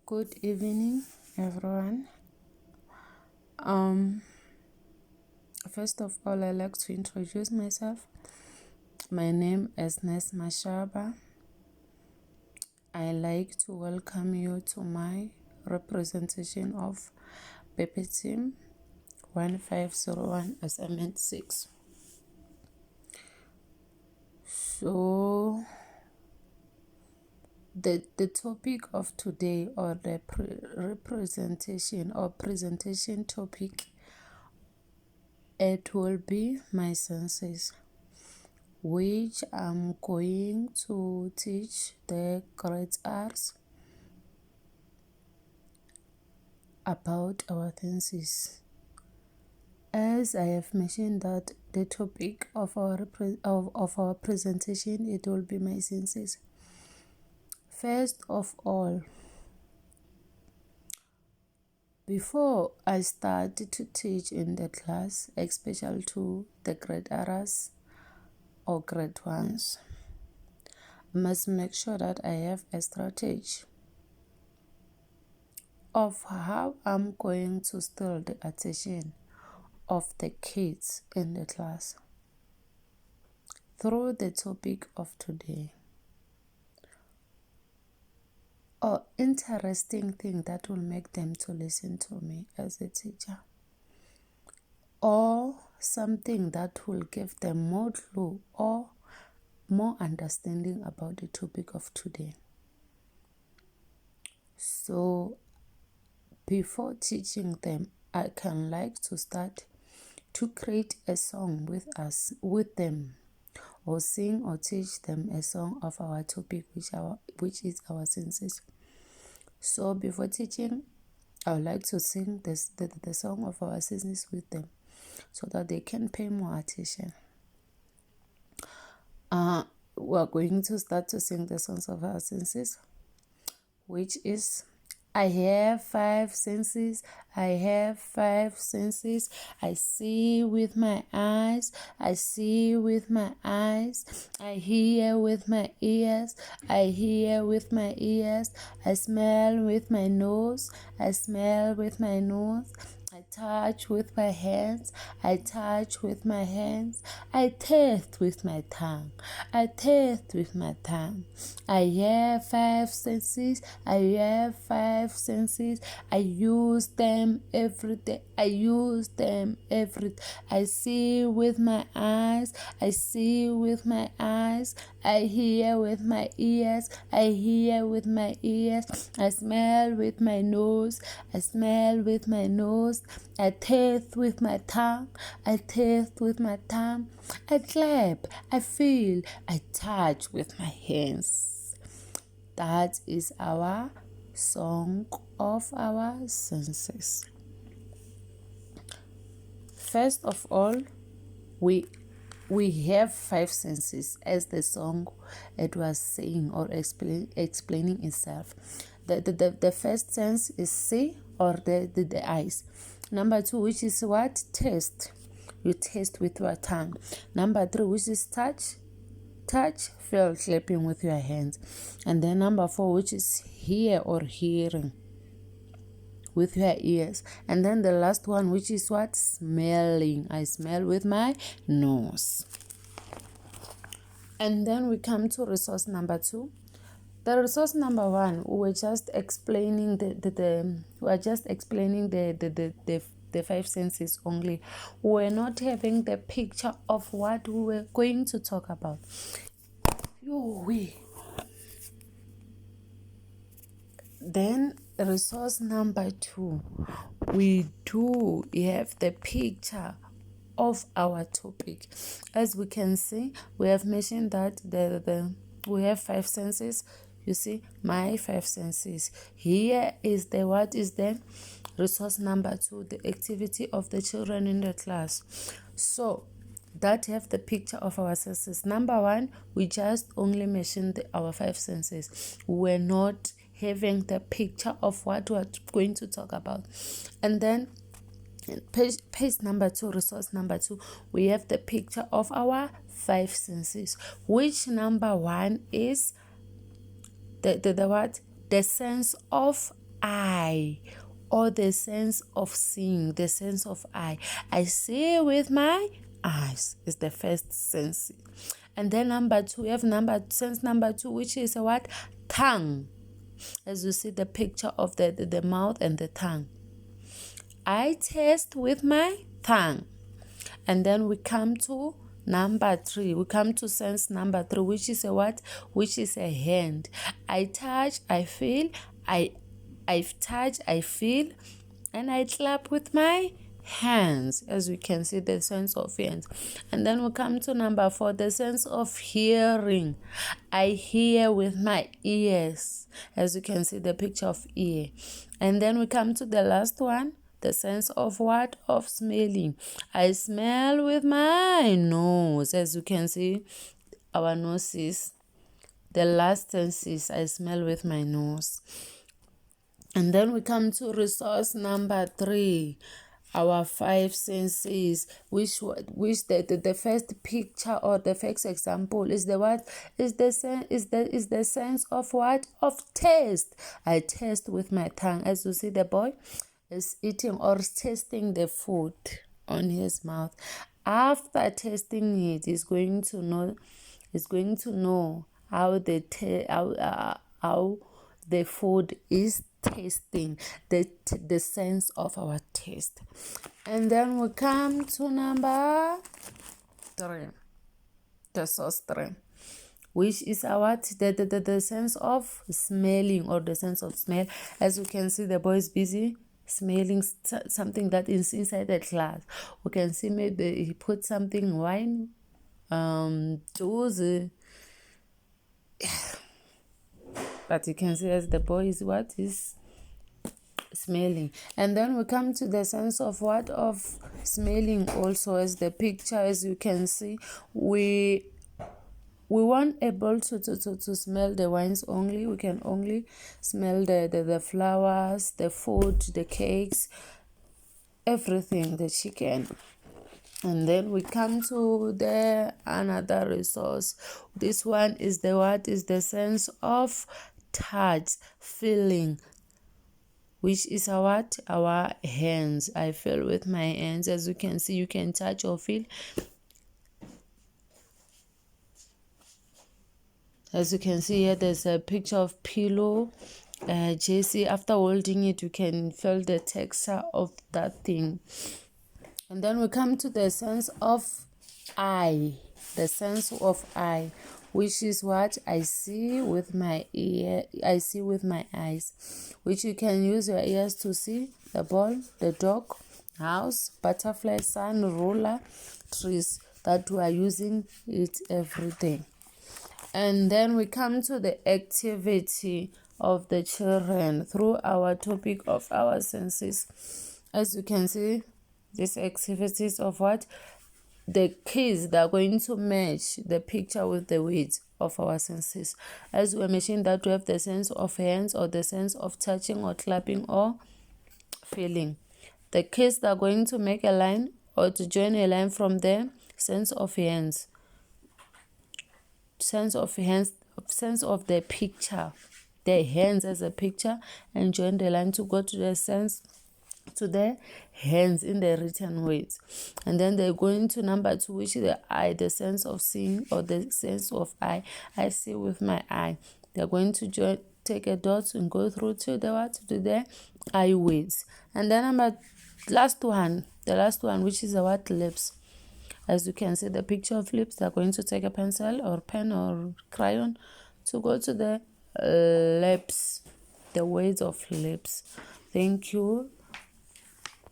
Good evening, everyone. Um, First of all, I'd like to introduce myself. My name is Nes Mashaba. I like to welcome you to my representation of Pepe Team 1501 Assignment 6. So, the topic of today, or the representation or presentation topic, it will be my senses, which I'm going to teach the grade R's about our senses. As I have mentioned that the topic of our presentation, it will be my senses. First of all, before I start to teach in the class, especially to the grade R's or grade 1s, I must make sure that I have a strategy of how I'm going to steal the attention of the kids in the class through the topic of today, or interesting thing that will make them to listen to me as a teacher, or something that will give them more clue or more understanding about the topic of today. So before teaching them, I can like to start to create a song with them, or sing or teach them a song of our topic, which is our senses. So before teaching, I would like to sing the song of our senses with them, so that they can pay more attention. We're going to start to sing the songs of our senses, which is: I have 5 senses, I have 5 senses. I see with my eyes, I see with my eyes. I hear with my ears, I hear with my ears. I smell with my nose, I smell with my nose. I touch with my hands, I touch with my hands. I taste with my tongue, I taste with my tongue. I have 5 senses, I have 5 senses. I use them every day, I use them every day. I see with my eyes, I see with my eyes. I hear with my ears, I hear with my ears. I smell with my nose, I smell with my nose. I taste with my tongue, I taste with my tongue. I clap, I feel, I touch with my hands. That is our song of our senses. First of all, we have 5 senses, as the song it was saying or explaining itself. The first sense is see, or the eyes. Number 2, which is what? Taste. You taste with your tongue. Number 3, which is touch, feel, clapping with your hands. And then number 4, which is hear or hearing with your ears. And then the last one, which is what? Smelling. I smell with my nose. And then we come to resource number 2. The resource number 1, we're just explaining the 5 senses only. We're not having the picture of what we were going to talk about. Then resource number 2, we do have the picture of our topic. As we can see, we have mentioned that we have 5 senses. You see, my 5 senses. Here is the what is the resource number 2, the activity of the children in the class. So that have the picture of our senses. Number 1, we just only mentioned our 5 senses. We're not having the picture of what we're going to talk about. And then page number 2, resource number 2, we have the picture of our 5 senses, which number 1 is the what? The sense of eye, or the sense of seeing, the sense of eye. I see with my eyes is the first sense. And then number 2, we have sense number 2, which is what? Tongue. As you see the picture of the mouth and the tongue. I taste with my tongue. And then we come to number 3. We come to sense number 3, which is a what? Which is a hand. I touch, I feel, I touch, I feel, and I clap with my hands. As we can see, the sense of hands. And then we come to number 4, the sense of hearing. I hear with my ears. As you can see, the picture of ear. And then we come to the last one, the sense of what? Of smelling. I smell with my nose. As you can see, our nose is the last sense. I smell with my nose. And then we come to resource number 3, our 5 senses, which the first picture or the first example is the what? Is the sense of what? Of taste. I taste with my tongue. As you see, the boy is eating or tasting the food on his mouth. After tasting it, he's going to know how the food is tasting, the sense of our taste. And then we come to number 3, the source 3, which is our the sense of smelling or the sense of smell. As you can see, the boy is busy smelling something that is inside the glass. We can see maybe he put something, wine, juice. But you can see as the boy is what is smelling. And then we come to the sense of what? Of smelling also. As the picture, as you can see, we weren't able to smell the wines only. We can only smell the flowers, the food, the cakes, everything, the chicken. And then we come to the another resource. This one is the what? Is the sense of touch, feeling, which is our hands. I feel with my hands. As you can see, you can touch or feel. As you can see here, there's a picture of pillow. Jesse, after holding it, you can feel the texture of that thing. And then we come to the sense of eye. The sense of eye, which is what? I see with my ear. I see with my eyes, which you can use your ears to see the ball, the dog, house, butterfly, sun, ruler, trees, that we are using it every day. And then we come to the activity of the children through our topic of our senses. As you can see, these activities of what? The kids that are going to match the picture with the words of our senses. As we mentioned that we have the sense of hands or the sense of touching or clapping or feeling. The kids that are going to make a line or to join a line from the sense of hands. Sense of the picture. The hands as a picture, and join the line to go to the sense to the hands in the written words. And then they're going to number 2, which is the eye, the sense of seeing or the sense of eye. I see with my eye. They're going to take a dot and go through to the what? To the eye words. And then the last one, which is the what? Lips. As you can see the picture of lips, they're going to take a pencil or pen or crayon to go to the lips, the words of lips. Thank you.